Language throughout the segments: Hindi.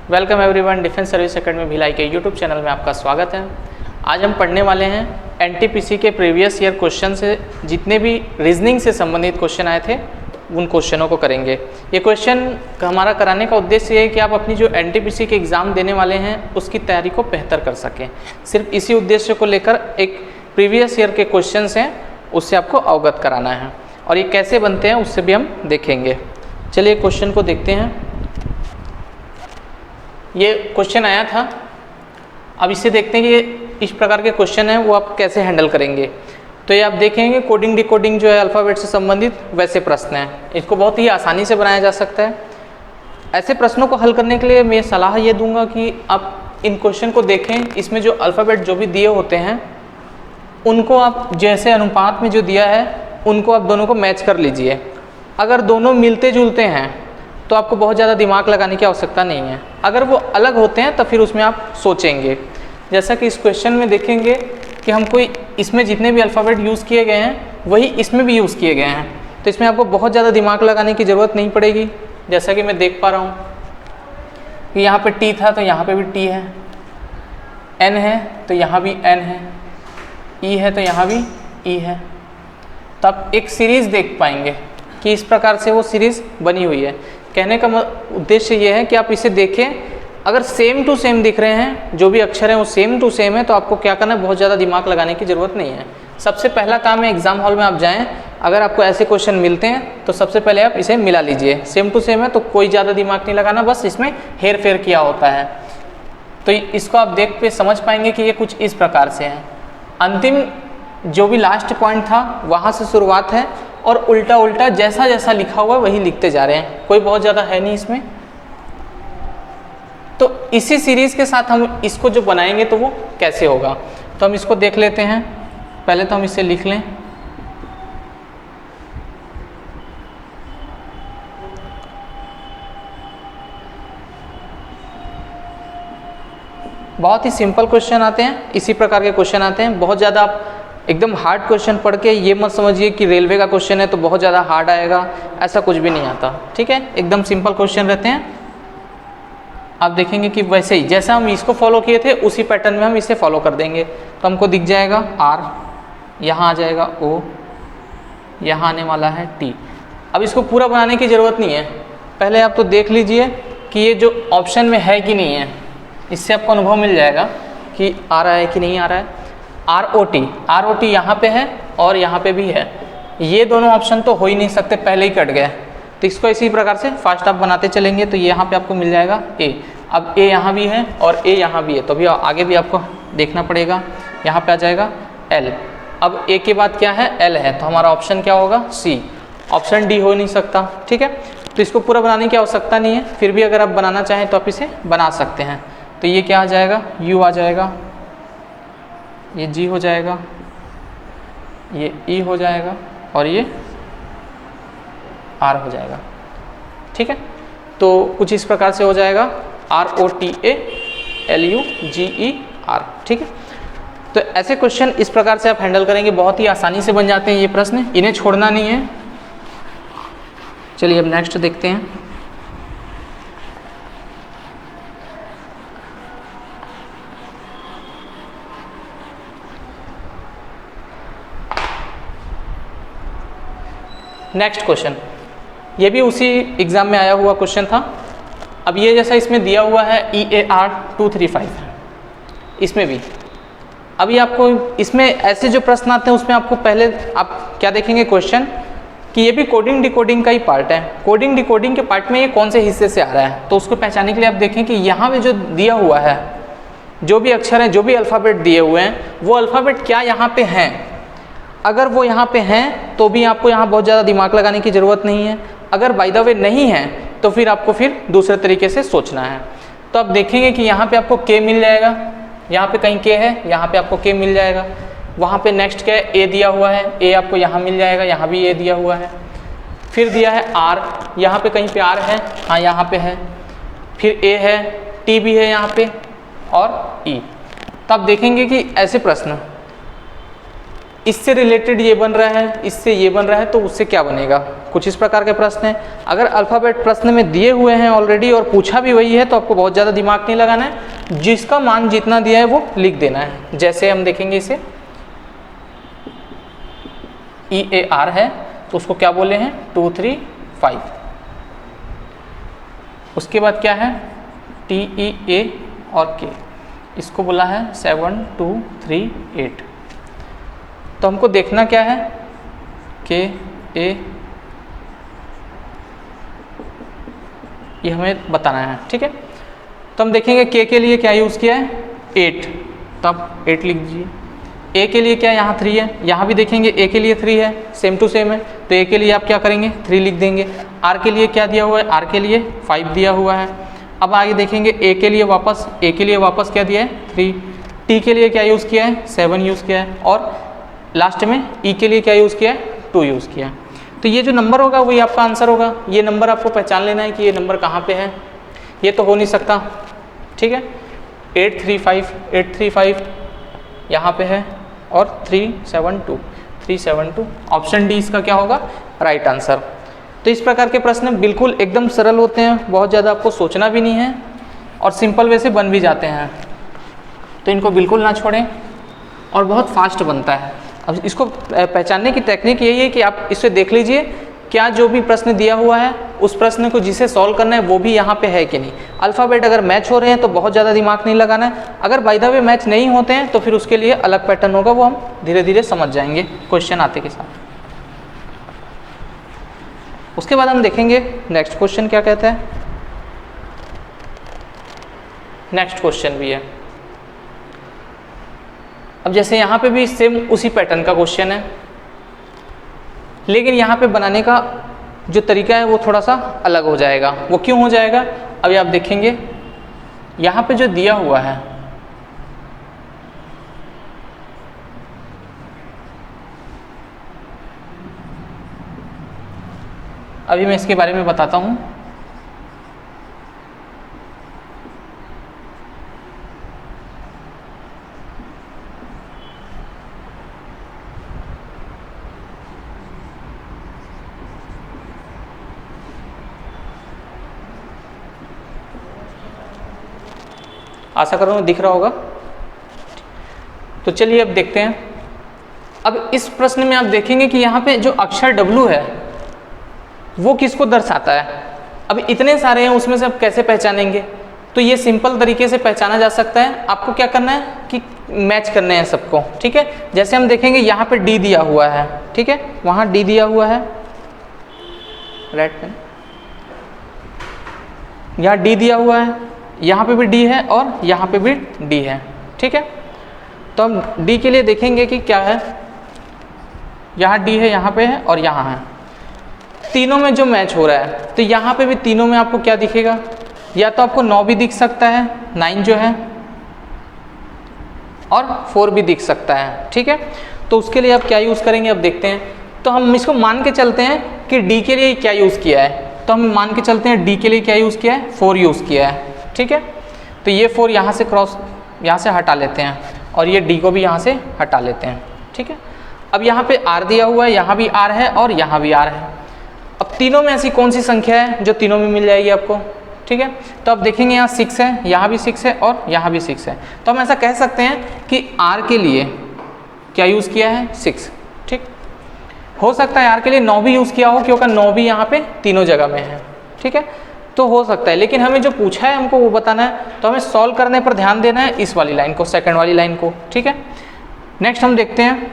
Welcome everyone, defence service academy Bhilai के यूट्यूब चैनल में आपका स्वागत है। आज हम पढ़ने वाले हैं एनटीपीसी के प्रीवियस ईयर क्वेश्चन से जितने भी रीजनिंग से संबंधित क्वेश्चन आए थे उन क्वेश्चनों को करेंगे। ये क्वेश्चन हमारा कराने का उद्देश्य ये है कि आप अपनी जो एनटीपीसी के एग्ज़ाम देने वाले हैं उसकी तैयारी को बेहतर कर सकें। सिर्फ इसी उद्देश्य को लेकर एक प्रीवियस ईयर के क्वेश्चन हैं उससे आपको अवगत कराना है और ये कैसे बनते हैं उससे भी हम देखेंगे। चलिए क्वेश्चन को देखते हैं। ये क्वेश्चन आया था, अब इससे देखते हैं कि इस प्रकार के क्वेश्चन हैं वो आप कैसे हैंडल करेंगे। तो ये आप देखेंगे कोडिंग डिकोडिंग जो है अल्फ़ाबेट से संबंधित वैसे प्रश्न हैं। इसको बहुत ही आसानी से बनाया जा सकता है। ऐसे प्रश्नों को हल करने के लिए मैं सलाह ये दूंगा कि आप इन क्वेश्चन को देखें, इसमें जो अल्फ़ाबेट जो भी दिए होते हैं उनको आप जैसे अनुपात में जो दिया है उनको आप दोनों को मैच कर लीजिए। अगर दोनों मिलते जुलते हैं तो आपको बहुत ज़्यादा दिमाग लगाने की आवश्यकता नहीं है। अगर वो अलग होते हैं तो फिर उसमें आप सोचेंगे। जैसा कि इस क्वेश्चन में देखेंगे कि हम कोई इसमें जितने भी अल्फ़ाबेट यूज़ किए गए हैं वही इसमें भी यूज़ किए गए हैं, तो इसमें आपको बहुत ज़्यादा दिमाग लगाने की ज़रूरत नहीं पड़ेगी। जैसा कि मैं देख पा रहा हूँ कि यहाँ पे टी था तो यहाँ पे भी टी है, एन है तो यहाँ भी एन है, ई है तो यहाँ भी ई है। तो आप एक सीरीज़ देख पाएंगे कि इस प्रकार से वो सीरीज़ बनी हुई है। कहने का उद्देश्य ये है कि आप इसे देखें, अगर सेम टू सेम दिख रहे हैं, जो भी अक्षर हैं वो सेम टू सेम है, तो आपको क्या करना है, बहुत ज़्यादा दिमाग लगाने की ज़रूरत नहीं है। सबसे पहला काम है एग्ज़ाम हॉल में आप जाएं, अगर आपको ऐसे क्वेश्चन मिलते हैं तो सबसे पहले आप इसे मिला लीजिए। सेम टू सेम है तो कोई ज़्यादा दिमाग नहीं लगाना, बस इसमें हेर फेर किया होता है। तो इसको आप देख पे समझ पाएंगे कि ये कुछ इस प्रकार से है। अंतिम जो भी लास्ट पॉइंट था वहाँ से शुरुआत है और उल्टा उल्टा जैसा जैसा लिखा हुआ है वही लिखते जा रहे हैं, कोई बहुत ज़्यादा है नहीं इसमें। तो इसी सीरीज़ के साथ हम इसको जो बनाएंगे तो वो कैसे होगा, तो हम इसको देख लेते हैं। पहले तो हम इसे लिख लें। बहुत ही सिंपल क्वेश्चन आते हैं, इसी प्रकार के क्वेश्चन आते हैं। बहुत ज़्यादा आप एकदम हार्ड क्वेश्चन पढ़ के ये मत समझिए कि रेलवे का क्वेश्चन है तो बहुत ज़्यादा हार्ड आएगा, ऐसा कुछ भी नहीं आता। ठीक है, एकदम सिंपल क्वेश्चन रहते हैं। आप देखेंगे कि वैसे ही जैसा हम इसको फॉलो किए थे उसी पैटर्न में हम इसे फॉलो कर देंगे। तो हमको दिख जाएगा आर, यहाँ आ जाएगा ओ, यहाँ आने वाला है टी। अब इसको पूरा बनाने की ज़रूरत नहीं है, पहले आप तो देख लीजिए कि ये जो ऑप्शन में है कि नहीं है, इससे आपको अनुभव मिल जाएगा कि आ रहा है कि नहीं आ रहा है। आर ओ टी यहाँ पे है और यहाँ पे भी है, ये दोनों ऑप्शन तो हो ही नहीं सकते, पहले ही कट गए। तो इसको इसी प्रकार से फास्ट आप बनाते चलेंगे तो यहाँ पे आपको मिल जाएगा ए। अब ए यहाँ भी है और ए यहाँ भी है, तो अभी आगे भी आपको देखना पड़ेगा। यहाँ पे आ जाएगा एल। अब ए के बाद क्या है, एल है, तो हमारा ऑप्शन क्या होगा, सी। ऑप्शन डी हो नहीं सकता। ठीक है, तो इसको पूरा बनाने की आवश्यकता नहीं है, फिर भी अगर आप बनाना चाहें तो आप इसे बना सकते हैं। तो ये क्या आ जाएगा, यू आ जाएगा, ये जी हो जाएगा, ये ई हो जाएगा और ये आर हो जाएगा। ठीक है, तो कुछ इस प्रकार से हो जाएगा R O T A L U G E R. ठीक है, तो ऐसे क्वेश्चन इस प्रकार से आप हैंडल करेंगे, बहुत ही आसानी से बन जाते हैं ये प्रश्न, इन्हें छोड़ना नहीं है। चलिए अब नेक्स्ट देखते हैं। नेक्स्ट क्वेश्चन, ये भी उसी एग्ज़ाम में आया हुआ क्वेश्चन था। अब ये जैसा इसमें दिया हुआ है EAR 235, इसमें भी अभी आपको इसमें ऐसे जो प्रश्न आते हैं उसमें आपको पहले आप क्या देखेंगे क्वेश्चन कि ये भी कोडिंग डिकोडिंग का ही पार्ट है। कोडिंग डिकोडिंग के पार्ट में ये कौन से हिस्से से आ रहा है, तो उसको पहचानने के लिए आप देखें कि यहाँ पे जो दिया हुआ है, जो भी अक्षर हैं, जो भी अल्फ़ाबेट दिए हुए हैं, वो अल्फ़ाबेट क्या यहाँ पे हैं। अगर वो यहाँ पे हैं तो भी आपको यहाँ बहुत ज़्यादा दिमाग लगाने की ज़रूरत नहीं है। अगर बाय द वे नहीं है तो फिर आपको फिर दूसरे तरीके से सोचना है। तो आप देखेंगे कि यहाँ पे आपको के मिल जाएगा, यहाँ पे कहीं के है, यहाँ पे आपको के मिल जाएगा। वहाँ पे नेक्स्ट क्या है, ए दिया हुआ है, ए आपको यहाँ मिल जाएगा, यहाँ भी ए दिया हुआ है। फिर दिया है आर, यहाँ पे कहीं पे आर है, हाँ यहाँ पे है। फिर ए है, टी भी है यहाँ पे और ई। तो आप देखेंगे कि ऐसे प्रश्न इससे रिलेटेड ये बन रहा है, इससे ये बन रहा है, तो उससे क्या बनेगा। कुछ इस प्रकार के प्रश्न हैं। अगर अल्फ़ाबेट प्रश्न में दिए हुए हैं ऑलरेडी और पूछा भी वही है तो आपको बहुत ज़्यादा दिमाग नहीं लगाना है, जिसका मान जितना दिया है वो लिख देना है। जैसे हम देखेंगे इसे EAR है तो उसको क्या बोले हैं 2 3 5। उसके बाद क्या है TEA और K, इसको बोला है 7 2 3 8। तो हमको देखना क्या है KA, ये हमें बताना है, ठीक है। तो हम देखेंगे K के लिए क्या यूज़ किया है 8, तब 8 लिख दीजिए। A के लिए क्या यहाँ 3 है, यहाँ भी देखेंगे A के लिए 3 है, सेम टू सेम है, तो A के लिए आप क्या करेंगे 3 लिख देंगे। R के लिए क्या दिया हुआ है, R के लिए 5 दिया हुआ है। अब आगे देखेंगे A के लिए वापस क्या दिया है 3। T के लिए क्या यूज़ किया है 7 यूज़ किया है, और लास्ट में E के लिए क्या यूज़ किया है 2 यूज़ किया है। तो ये जो नंबर होगा वही आपका आंसर होगा। ये नंबर आपको पहचान लेना है कि ये नंबर कहाँ पे है, ये तो हो नहीं सकता, ठीक है। 835 यहाँ पे है और 372 ऑप्शन डी इसका क्या होगा राइट आंसर। तो इस प्रकार के प्रश्न बिल्कुल एकदम सरल होते हैं, बहुत ज़्यादा आपको सोचना भी नहीं है और सिंपल वे से बन भी जाते हैं, तो इनको बिल्कुल ना छोड़ें और बहुत फास्ट बनता है। अब इसको पहचानने की टेक्निक यही है कि आप इसे देख लीजिए क्या जो भी प्रश्न दिया हुआ है उस प्रश्न को जिसे सॉल्व करना है वो भी यहाँ पे है कि नहीं। अल्फ़ाबेट अगर मैच हो रहे हैं तो बहुत ज़्यादा दिमाग नहीं लगाना है, अगर बाय द वे मैच नहीं होते हैं तो फिर उसके लिए अलग पैटर्न होगा, वो हम धीरे धीरे समझ जाएंगे क्वेश्चन आते के साथ। उसके बाद हम देखेंगे नेक्स्ट क्वेश्चन क्या कहता है। नेक्स्ट क्वेश्चन भी है, अब जैसे यहाँ पे भी सेम उसी पैटर्न का क्वेश्चन है, लेकिन यहाँ पे बनाने का जो तरीका है वो थोड़ा सा अलग हो जाएगा। वो क्यों हो जाएगा अभी आप देखेंगे। यहाँ पे जो दिया हुआ है अभी मैं इसके बारे में बताता हूँ। आशा कर रहा हूँ दिख रहा होगा। तो चलिए अब देखते हैं। अब इस प्रश्न में आप देखेंगे कि यहाँ पे जो अक्षर W है वो किसको दर्शाता है। अब इतने सारे हैं उसमें से आप कैसे पहचानेंगे, तो ये सिंपल तरीके से पहचाना जा सकता है। आपको क्या करना है कि मैच करने हैं सबको, ठीक है। जैसे हम देखेंगे यहाँ पे D दिया हुआ है, ठीक है, वहाँ D दिया हुआ है, राइट पेन, यहाँ D दिया हुआ है, यहाँ पे भी D है और यहाँ पे भी D है, ठीक है। तो हम D के लिए देखेंगे कि क्या है, यहाँ D है, यहाँ पे है और यहाँ है, तीनों में जो मैच हो रहा है। तो यहाँ पे भी तीनों में आपको क्या दिखेगा, या तो आपको 9 भी दिख सकता है, 9 जो है, और 4 भी दिख सकता है, ठीक है। तो उसके लिए आप क्या यूज़ करेंगे अब देखते हैं। तो हम इसको मान के चलते हैं कि D के लिए क्या यूज़ किया है, तो हम मान के चलते हैं D के लिए क्या यूज़ किया है, 4 यूज़ किया है, ठीक है। तो ये 4 यहाँ से क्रॉस यहाँ से हटा लेते हैं और ये D को भी यहाँ से हटा लेते हैं, ठीक है। अब यहाँ पे R दिया हुआ है, यहाँ भी R है और यहाँ भी R है। अब तीनों में ऐसी कौन सी संख्या है जो तीनों में मिल जाएगी आपको, ठीक है। तो अब देखेंगे यहाँ 6 है, यहाँ भी 6 है और यहाँ भी 6 है। तो हम ऐसा कह सकते हैं कि R के लिए क्या यूज़ किया है 6, ठीक। हो सकता है R के लिए 9 भी यूज़ किया हो क्योंकि 9 भी यहाँ पे तीनों जगह में है, ठीक है। तो हो सकता है, लेकिन हमें जो पूछा है हमको वो बताना है, तो हमें सॉल्व करने पर ध्यान देना है इस वाली लाइन को, सेकंड वाली लाइन को, ठीक है। नेक्स्ट हम देखते हैं।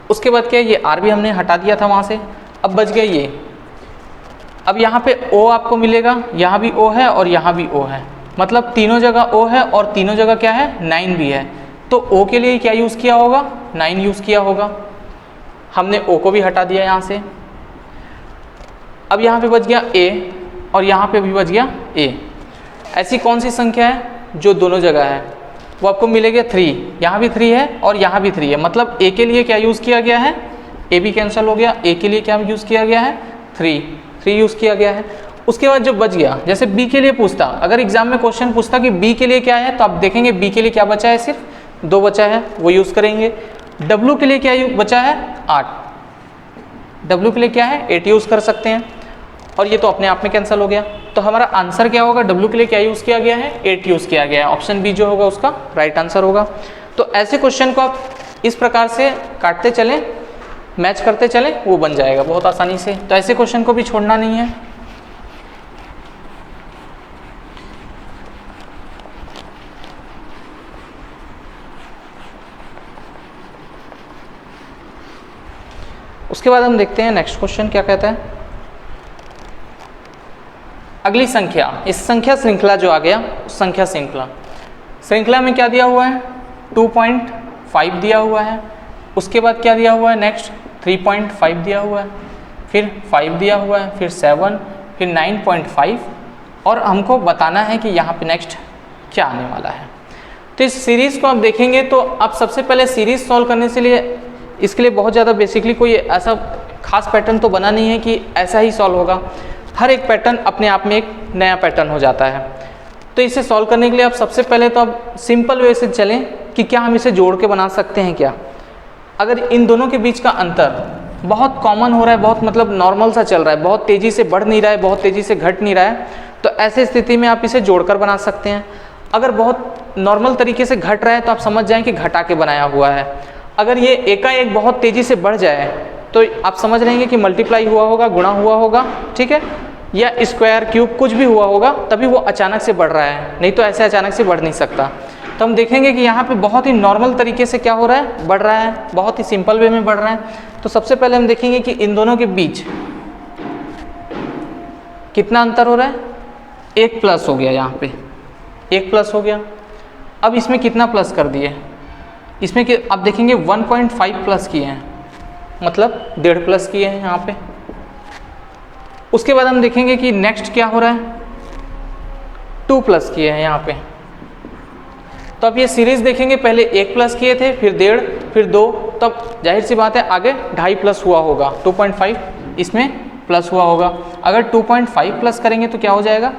उसके बाद क्या है, ये R भी हमने हटा दिया था वहाँ से, अब बच गया ये। अब यहाँ पे O आपको मिलेगा, यहाँ भी O है और यहाँ भी O है, मतलब तीनों जगह O है और तीनों जगह क्या है 9 भी है। तो O के लिए क्या यूज़ किया होगा, 9 यूज़ किया होगा। हमने O को भी हटा दिया यहाँ से। अब यहाँ पे बच गया A और यहाँ पे भी बच गया A। ऐसी कौन सी संख्या है जो दोनों जगह है, वो आपको मिलेगा 3। यहाँ भी 3 है और यहाँ भी 3 है, मतलब A के लिए क्या यूज़ किया गया है, A भी कैंसिल हो गया। A के लिए क्या यूज़ किया गया है 3 यूज़ किया गया है। उसके बाद जो बच गया, जैसे B के लिए पूछता, अगर एग्जाम में क्वेश्चन पूछता कि B के लिए क्या है, तो आप देखेंगे B के लिए क्या बचा है, सिर्फ 2 बचा है, वो यूज़ करेंगे। W के लिए क्या बचा है 8, W के लिए क्या है 8 यूज़ कर सकते हैं, और ये तो अपने आप में कैंसिल हो गया। तो हमारा आंसर क्या होगा, W के लिए क्या यूज़ किया गया है 8 यूज़ किया गया है, ऑप्शन बी जो होगा उसका राइट आंसर होगा। तो ऐसे क्वेश्चन को आप इस प्रकार से काटते चलें, मैच करते चलें, वो बन जाएगा बहुत आसानी से। तो ऐसे क्वेश्चन को भी छोड़ना नहीं है। उसके बाद हम देखते हैं नेक्स्ट क्वेश्चन क्या कहता है। अगली संख्या, इस संख्या श्रृंखला जो आ गया, उस संख्या श्रृंखला में क्या दिया हुआ है 2.5 दिया हुआ है, उसके बाद क्या दिया हुआ है नेक्स्ट 3.5 दिया हुआ है, फिर 5 दिया हुआ है, फिर 7, फिर 9.5, और हमको बताना है कि यहाँ पे नेक्स्ट क्या आने वाला है। तो इस सीरीज़ को आप देखेंगे तो आप सबसे पहले सीरीज़ सॉल्व करने से लिए इसके लिए बहुत ज़्यादा बेसिकली कोई ऐसा खास पैटर्न तो बना नहीं है कि ऐसा ही सॉल्व होगा। हर एक पैटर्न अपने आप में एक नया पैटर्न हो जाता है। तो इसे सॉल्व करने के लिए आप सबसे पहले तो आप सिंपल वे से चलें कि क्या हम इसे जोड़ के बना सकते हैं क्या। अगर इन दोनों के बीच का अंतर बहुत कॉमन हो रहा है, बहुत मतलब नॉर्मल सा चल रहा है, बहुत तेज़ी से बढ़ नहीं रहा है, बहुत तेज़ी से घट नहीं रहा है, तो ऐसे स्थिति में आप इसे जोड़कर बना सकते हैं। अगर बहुत नॉर्मल तरीके से घट रहा है तो आप समझ जाएं कि घटा के बनाया हुआ है। अगर ये एकाएक बहुत तेज़ी से बढ़ जाए तो आप समझ लेंगे कि मल्टीप्लाई हुआ होगा, गुणा हुआ होगा, ठीक है, या स्क्वायर क्यूब कुछ भी हुआ होगा, तभी वो अचानक से बढ़ रहा है, नहीं तो ऐसे अचानक से बढ़ नहीं सकता। तो हम देखेंगे कि यहाँ पे बहुत ही नॉर्मल तरीके से क्या हो रहा है, बढ़ रहा है, बहुत ही सिंपल वे में बढ़ रहा है। तो सबसे पहले हम देखेंगे कि इन दोनों के बीच कितना अंतर हो रहा है, 1 प्लस हो गया, यहाँ पे 1 प्लस हो गया। अब इसमें कितना प्लस कर दिए, इसमें कि आप देखेंगे 1.5 प्लस किए हैं, मतलब 1.5 प्लस किए हैं यहाँ पे। उसके बाद हम देखेंगे कि नेक्स्ट क्या हो रहा है, 2 प्लस किए हैं यहाँ पे। तो अब ये सीरीज़ देखेंगे, पहले 1 प्लस किए थे, फिर 1.5, फिर 2, तब जाहिर सी बात है आगे 2.5 प्लस हुआ होगा, 2.5 इसमें प्लस हुआ होगा। अगर 2.5 प्लस करेंगे तो क्या हो जाएगा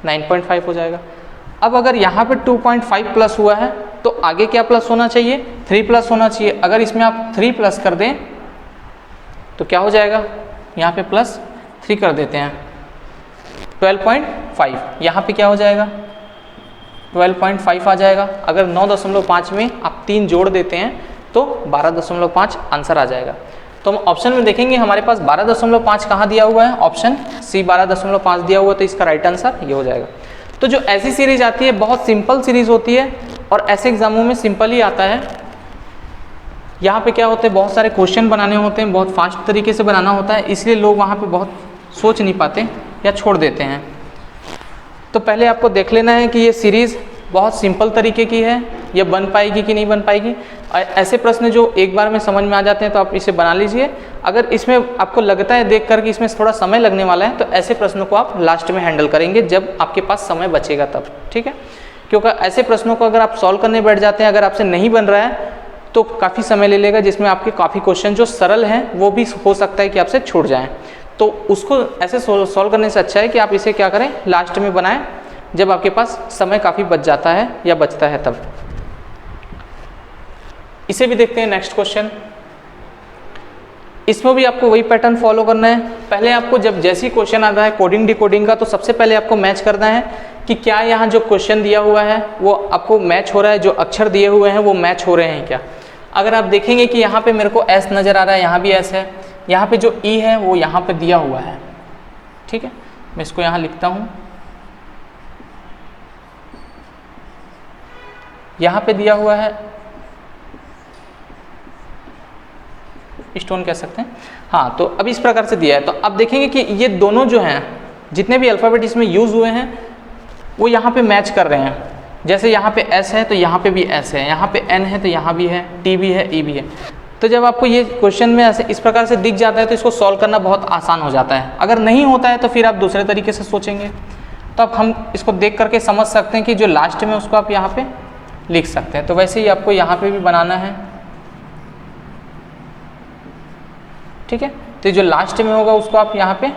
9.5 हो जाएगा। अब अगर यहाँ पे 2.5 प्लस हुआ है तो आगे क्या प्लस होना चाहिए, 3 प्लस होना चाहिए। अगर इसमें आप 3 प्लस कर दें तो क्या हो जाएगा, यहाँ पे प्लस 3 कर देते हैं, 12.5, यहाँ पे क्या हो जाएगा 12.5 आ जाएगा। अगर 9.5 में आप 3 जोड़ देते हैं तो 12.5 आंसर आ जाएगा। तो हम ऑप्शन में देखेंगे हमारे पास 12.5 कहाँ दिया हुआ है, ऑप्शन सी 12.5 दिया हुआ, तो इसका राइट आंसर ये हो जाएगा। तो जो ऐसी सीरीज आती है बहुत सिंपल सीरीज होती है और ऐसे एग्जामों में सिंपल ही आता है। यहाँ पे क्या होते हैं, बहुत सारे क्वेश्चन बनाने होते हैं, बहुत फास्ट तरीके से बनाना होता है, इसलिए लोग वहाँ पे बहुत सोच नहीं पाते या छोड़ देते हैं। तो पहले आपको देख लेना है कि ये सीरीज़ बहुत सिंपल तरीके की है, ये बन पाएगी कि नहीं बन पाएगी। ऐसे प्रश्न जो एक बार में समझ में आ जाते हैं तो आप इसे बना लीजिए। अगर इसमें आपको लगता है देख कर कि इसमें थोड़ा समय लगने वाला है तो ऐसे प्रश्नों को आप लास्ट में हैंडल करेंगे जब आपके पास समय बचेगा तब, ठीक है। क्योंकि ऐसे प्रश्नों को अगर आप सॉल्व करने बैठ जाते हैं, अगर आपसे नहीं बन रहा है तो काफ़ी समय ले लेगा, जिसमें आपके काफ़ी क्वेश्चन जो सरल हैं वो भी हो सकता है कि आपसे छूट जाएँ। तो उसको ऐसे सॉल्व करने से अच्छा है कि आप इसे क्या करें, लास्ट में बनाएं जब आपके पास समय काफ़ी बच जाता है या बचता है तब। इसे भी देखते हैं नेक्स्ट क्वेश्चन। इसमें भी आपको वही पैटर्न फॉलो करना है। पहले आपको जब जैसी क्वेश्चन आता है कोडिंग डिकोडिंग का, तो सबसे पहले आपको मैच करना है कि क्या यहाँ जो क्वेश्चन दिया हुआ है वो आपको मैच हो रहा है, जो अक्षर दिए हुए हैं वो मैच हो रहे हैं क्या। अगर आप देखेंगे कि यहाँ पे मेरे को एस नज़र आ रहा है, यहाँ भी एस है, यहाँ पे जो ई है वो यहाँ पे दिया हुआ है, ठीक है। मैं इसको यहाँ लिखता हूँ, यहाँ पे दिया हुआ है, स्टोन कह सकते हैं, हाँ। तो अब इस प्रकार से दिया है, तो अब देखेंगे कि ये दोनों जो हैं, जितने भी अल्फ़ाबेट इसमें यूज़ हुए हैं वो यहाँ पे मैच कर रहे हैं। जैसे यहाँ पे एस है तो यहाँ पे भी एस है, यहाँ पे एन है तो यहाँ भी है, टी भी है, ई भी है। तो जब आपको ये क्वेश्चन में ऐसे इस प्रकार से दिख जाता है तो इसको सॉल्व करना बहुत आसान हो जाता है। अगर नहीं होता है तो फिर आप दूसरे तरीके से सोचेंगे। तो अब हम इसको देख करके समझ सकते हैं कि जो लास्ट में उसको आप यहाँ पे लिख सकते हैं। तो वैसे ही आपको यहाँ पे भी बनाना है, ठीक है। तो जो लास्ट में होगा उसको आप यहाँ पे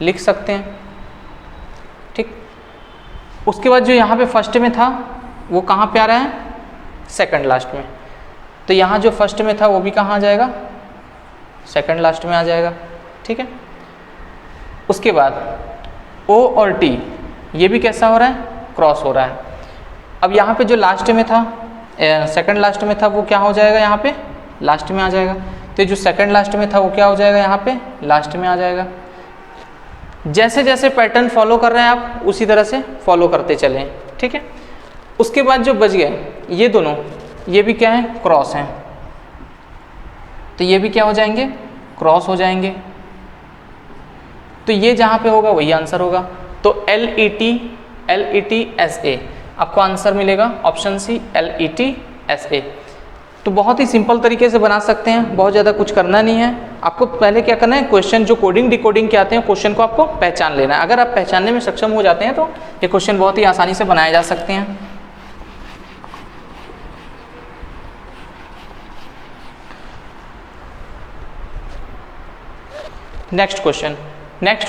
लिख सकते हैं, ठीक। उसके बाद जो यहाँ पे फर्स्ट में था वो कहाँ पे आ रहा है, सेकंड लास्ट में। तो यहाँ जो फर्स्ट में था वो भी कहाँ आ जाएगा, सेकंड लास्ट में आ जाएगा। ठीक है, उसके बाद O और T ये भी कैसा हो रहा है, क्रॉस हो रहा है। अब यहाँ पे जो लास्ट में था, सेकंड लास्ट में था, वो क्या हो जाएगा, यहाँ पे लास्ट में आ जाएगा। तो जो सेकंड लास्ट में था वो क्या हो जाएगा, यहाँ पे लास्ट में आ जाएगा। जैसे जैसे पैटर्न फॉलो कर रहे हैं आप उसी तरह से फॉलो करते चलें। ठीक है, उसके बाद जो बच गए ये दोनों, ये भी क्या है, क्रॉस हैं, तो ये भी क्या हो जाएंगे, क्रॉस हो जाएंगे। तो ये जहाँ पे होगा वही आंसर होगा। तो LET आपको आंसर मिलेगा ऑप्शन सी, LET तो बहुत ही सिंपल तरीके से बना सकते हैं, बहुत ज़्यादा कुछ करना नहीं है। आपको पहले क्या करना है, क्वेश्चन जो कोडिंग डिकोडिंग के आते हैं क्वेश्चन को आपको पहचान लेना है। अगर आप पहचानने में सक्षम हो जाते हैं तो ये क्वेश्चन बहुत ही आसानी से बनाए जा सकते हैं। नेक्स्ट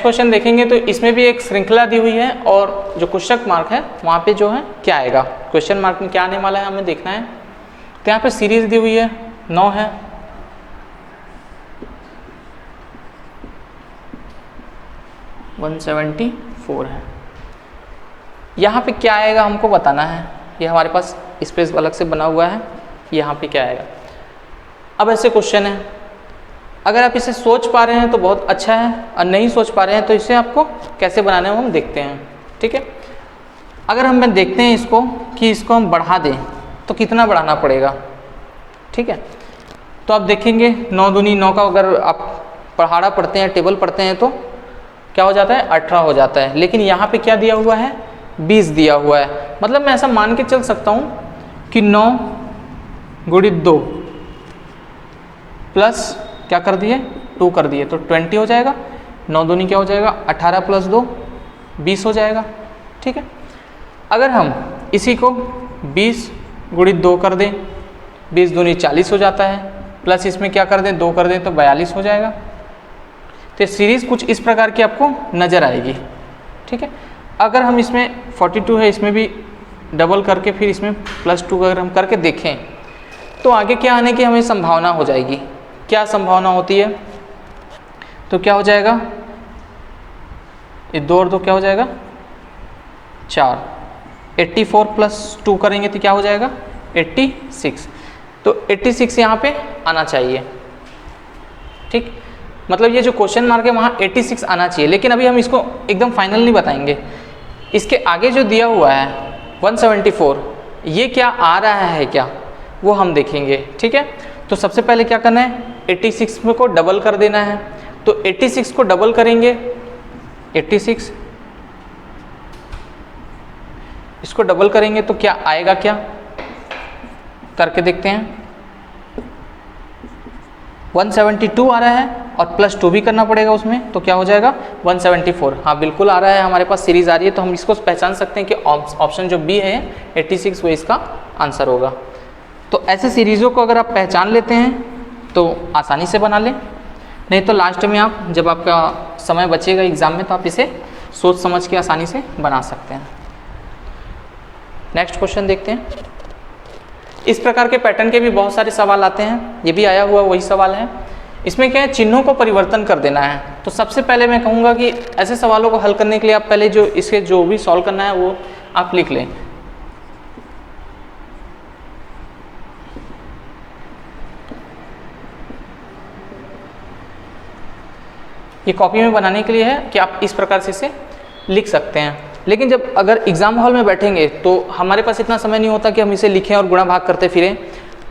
क्वेश्चन देखेंगे तो इसमें भी एक श्रृंखला दी हुई है और जो क्वेश्चन मार्क है वहाँ पे जो है क्या आएगा, क्वेश्चन मार्क में क्या आने वाला है हमें देखना है। तो यहाँ पे सीरीज दी हुई है 9 है, $174 है। यहाँ पे क्या आएगा हमको बताना है, ये हमारे पास स्पेस अलग से बना हुआ है, यहाँ पे क्या आएगा। अब ऐसे क्वेश्चन है, अगर आप इसे सोच पा रहे हैं तो बहुत अच्छा है, और नहीं सोच पा रहे हैं तो इसे आपको कैसे बनाना है वो हम देखते हैं। ठीक है, अगर हम देखते हैं इसको कि इसको हम बढ़ा दें तो कितना बढ़ाना पड़ेगा। ठीक है, तो आप देखेंगे 9 दूनी 9 का अगर आप पहाड़ा पढ़ते हैं, टेबल पढ़ते हैं तो क्या हो जाता है, 18 हो जाता है। लेकिन यहाँ पे क्या दिया हुआ है, 20 दिया हुआ है। मतलब मैं ऐसा मान के चल सकता हूँ कि 9 गुणित 2 प्लस क्या कर दिए, 2 कर दिए, तो 20 हो जाएगा। 9 दूनी क्या हो जाएगा, 18 प्लस 2 20 हो जाएगा। ठीक है, अगर हम इसी को 20 गुणित 2 कर दें, 20 दूनी 40 हो जाता है, प्लस इसमें क्या कर दें, 2 कर दें तो 42 हो जाएगा। तो सीरीज़ कुछ इस प्रकार की आपको नज़र आएगी। ठीक है, अगर हम इसमें 42 है, इसमें भी डबल करके फिर इसमें +2 अगर हम करके देखें तो आगे क्या आने की हमें संभावना हो जाएगी। क्या संभावना होती है, तो क्या हो जाएगा, ये 2 और 2 क्या हो जाएगा, 4। 84 प्लस 2 करेंगे तो क्या हो जाएगा, 86। तो 86 यहाँ पे आना चाहिए। ठीक, मतलब ये जो क्वेश्चन मार्क है वहाँ 86 आना चाहिए। लेकिन अभी हम इसको एकदम फाइनल नहीं बताएंगे, इसके आगे जो दिया हुआ है 174 ये क्या आ रहा है क्या, वो हम देखेंगे। ठीक है, तो सबसे पहले क्या करना है, 86 को डबल कर देना है। तो 86 को डबल करेंगे, 86 इसको डबल करेंगे तो क्या आएगा, क्या करके देखते हैं। 172 आ रहा है और +2 भी करना पड़ेगा उसमें, तो क्या हो जाएगा 174। हाँ बिल्कुल आ रहा है, हमारे पास सीरीज आ रही है, तो हम इसको पहचान सकते हैं कि ऑप्शन जो बी है 86 वो इसका आंसर होगा। तो ऐसे सीरीज़ों को अगर आप पहचान लेते हैं तो आसानी से बना लें, नहीं तो लास्ट में आप जब आपका समय बचेगा एग्ज़ाम में तो आप इसे सोच समझ के आसानी से बना सकते हैं। नेक्स्ट क्वेश्चन देखते हैं। इस प्रकार के पैटर्न के भी बहुत सारे सवाल आते हैं, ये भी आया हुआ वही सवाल है। इसमें क्या है, चिन्हों को परिवर्तन कर देना है। तो सबसे पहले मैं कहूँगा कि ऐसे सवालों को हल करने के लिए आप पहले जो इसके जो भी सॉल्व करना है वो आप लिख लें। ये कॉपी में बनाने के लिए है कि आप इस प्रकार से इसे लिख सकते हैं। लेकिन जब अगर एग्ज़ाम हॉल में बैठेंगे तो हमारे पास इतना समय नहीं होता कि हम इसे लिखें और गुणा भाग करते फिरें।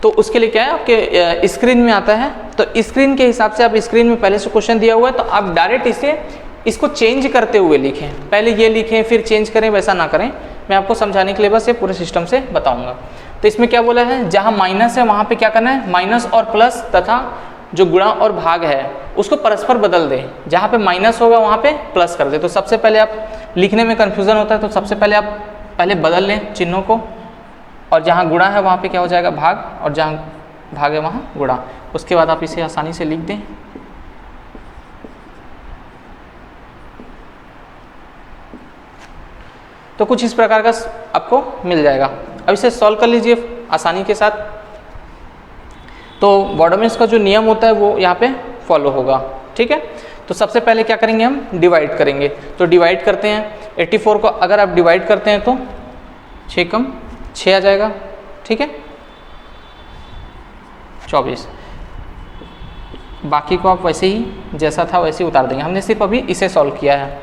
तो उसके लिए क्या है, आपके स्क्रीन में आता है, तो स्क्रीन के हिसाब से आप स्क्रीन में पहले से क्वेश्चन दिया हुआ है तो आप डायरेक्ट इसको चेंज करते हुए लिखें। पहले ये लिखें फिर चेंज करें, वैसा ना करें। मैं आपको समझाने के लिए बस ये पूरे सिस्टम से बताऊँगा। तो इसमें क्या बोला है, जहाँ माइनस है वहाँ पर क्या करना है, माइनस और प्लस तथा जो गुणा और भाग है उसको परस्पर बदल दें। जहाँ पे माइनस होगा वहाँ पे प्लस कर दें। तो सबसे पहले आप लिखने में कन्फ्यूज़न होता है, तो सबसे पहले आप पहले बदल लें चिन्हों को, और जहाँ गुणा है वहाँ पे क्या हो जाएगा भाग, और जहाँ भाग है वहाँ गुणा। उसके बाद आप इसे आसानी से लिख दें। तो कुछ इस प्रकार का आपको मिल जाएगा। अब इसे सॉल्व कर लीजिए आसानी के साथ। तो बॉडोमिन्स का जो नियम होता है वो यहाँ पे फॉलो होगा, ठीक है। तो सबसे पहले क्या करेंगे, हम डिवाइड करेंगे। तो डिवाइड करते हैं 84 को, अगर आप डिवाइड करते हैं तो 6 कम 6 आ जाएगा, ठीक है, 24। बाकी को आप वैसे ही जैसा था वैसे ही उतार देंगे, हमने सिर्फ अभी इसे सॉल्व किया है।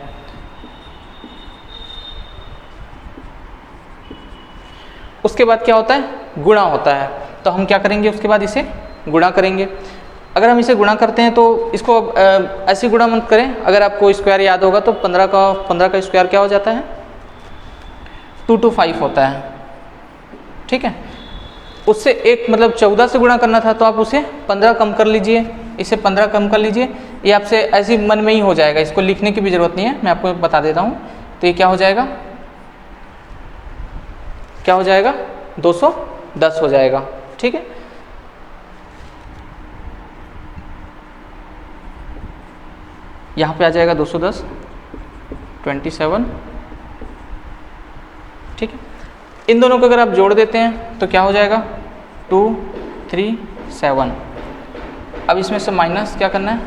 उसके बाद क्या होता है, गुणा होता है। तो हम क्या करेंगे, उसके बाद इसे गुणा करेंगे। अगर हम इसे गुणा करते हैं तो इसको ऐसे गुणा मत करें, अगर आपको स्क्वायर याद होगा तो 15 का स्क्वायर क्या हो जाता है, 225 होता है, ठीक है। उससे एक मतलब 14 से गुणा करना था तो आप उसे 15 कम कर लीजिए, इसे 15 कम कर लीजिए, ये आपसे ऐसे मन में ही हो जाएगा, इसको लिखने की भी ज़रूरत नहीं है, मैं आपको बता देता हूँ। तो ये क्या हो जाएगा, क्या हो जाएगा, 210 हो जाएगा, ठीक है। यहाँ पे आ जाएगा 210, 27, ठीक है। इन दोनों को अगर आप जोड़ देते हैं तो क्या हो जाएगा, 2, 3, 7। अब इसमें से माइनस क्या करना है,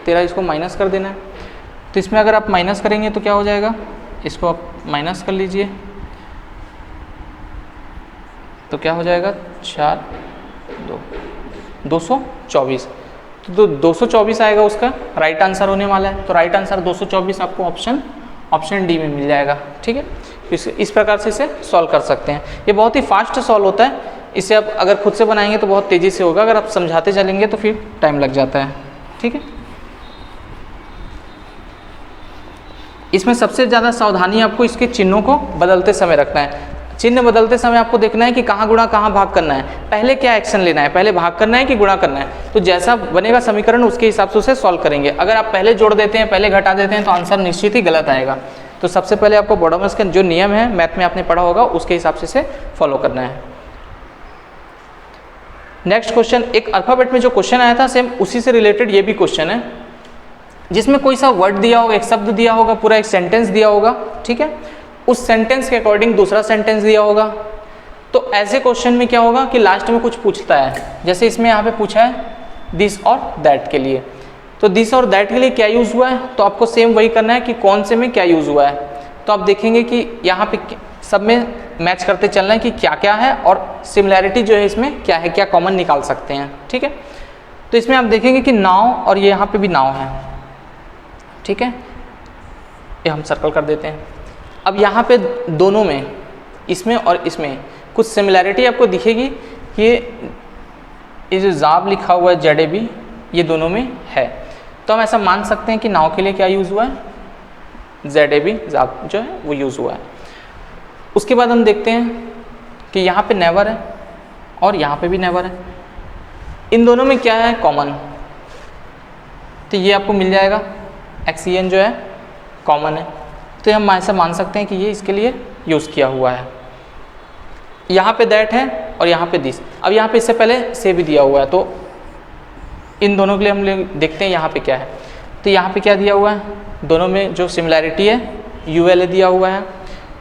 13 इसको माइनस कर देना है। तो इसमें अगर आप माइनस करेंगे तो क्या हो जाएगा, इसको आप माइनस कर लीजिए तो क्या हो जाएगा, 4, 224। तो 224 आएगा, उसका राइट आंसर होने वाला है। तो राइट आंसर 224 आपको ऑप्शन डी में मिल जाएगा, ठीक है। इस प्रकार से इसे सॉल्व कर सकते हैं। ये बहुत ही फास्ट सॉल्व होता है, इसे आप अगर खुद से बनाएंगे तो बहुत तेज़ी से होगा, अगर आप समझाते चलेंगे तो फिर टाइम लग जाता है, ठीक है। इसमें सबसे ज़्यादा सावधानी आपको इसके चिन्हों को बदलते समय रखना है। चिन्ह बदलते समय आपको देखना है कि कहाँ गुणा कहाँ भाग करना है, पहले क्या एक्शन लेना है, पहले भाग करना है कि गुणा करना है। तो जैसा बनेगा समीकरण उसके हिसाब से उसे सॉल्व करेंगे। अगर आप पहले जोड़ देते हैं, पहले घटा देते हैं तो आंसर निश्चित ही गलत आएगा। तो सबसे पहले आपको बॉडोमिन्स का जो नियम है, मैथ में आपने पढ़ा होगा, उसके हिसाब से इसे फॉलो करना है। नेक्स्ट क्वेश्चन, एक अल्फाबेट में जो क्वेश्चन आया था सेम उसी से रिलेटेड ये भी क्वेश्चन है, जिसमें कोई सा वर्ड दिया होगा, एक शब्द दिया होगा, पूरा एक सेंटेंस दिया होगा, ठीक है। उस सेंटेंस के अकॉर्डिंग दूसरा सेंटेंस दिया होगा। तो ऐसे क्वेश्चन में क्या होगा कि लास्ट में कुछ पूछता है, जैसे इसमें यहाँ पे पूछा है दिस और दैट के लिए। तो दिस और दैट के लिए क्या यूज़ हुआ है, तो आपको सेम वही करना है कि कौन से में क्या यूज़ हुआ है। तो आप देखेंगे कि यहाँ पे सब में मैच करते चलना है कि क्या क्या है और सिमिलैरिटी जो है इसमें क्या है, क्या कॉमन निकाल सकते हैं, ठीक है। तो इसमें आप देखेंगे कि नाव और ये यहाँ पे भी नाव है, ठीक है, ये हम सर्कल कर देते हैं। अब यहाँ पे दोनों में, इसमें और इसमें कुछ सिमिलैरिटी आपको दिखेगी कि ये जो जाब लिखा हुआ है ZAB, ये दोनों में है। तो हम ऐसा मान सकते हैं कि नाव के लिए क्या यूज़ हुआ है, ZAB जाब जो है वो यूज़ हुआ है। उसके बाद हम देखते हैं कि यहाँ पे नेवर है और यहाँ पे भी नेवर है, इन दोनों में क्या है कॉमन, तो ये आपको मिल जाएगा XEN जो है कॉमन है। तो हम ऐसा मान सकते हैं कि ये इसके लिए यूज़ किया हुआ है। यहाँ पे दैट है और यहाँ पे दिस। अब यहाँ पे इससे पहले से भी दिया हुआ है, तो इन दोनों के लिए हम लोग देखते हैं यहाँ पे क्या है। तो यहाँ पे क्या दिया हुआ है, दोनों में जो सिमिलैरिटी है ULA दिया हुआ है।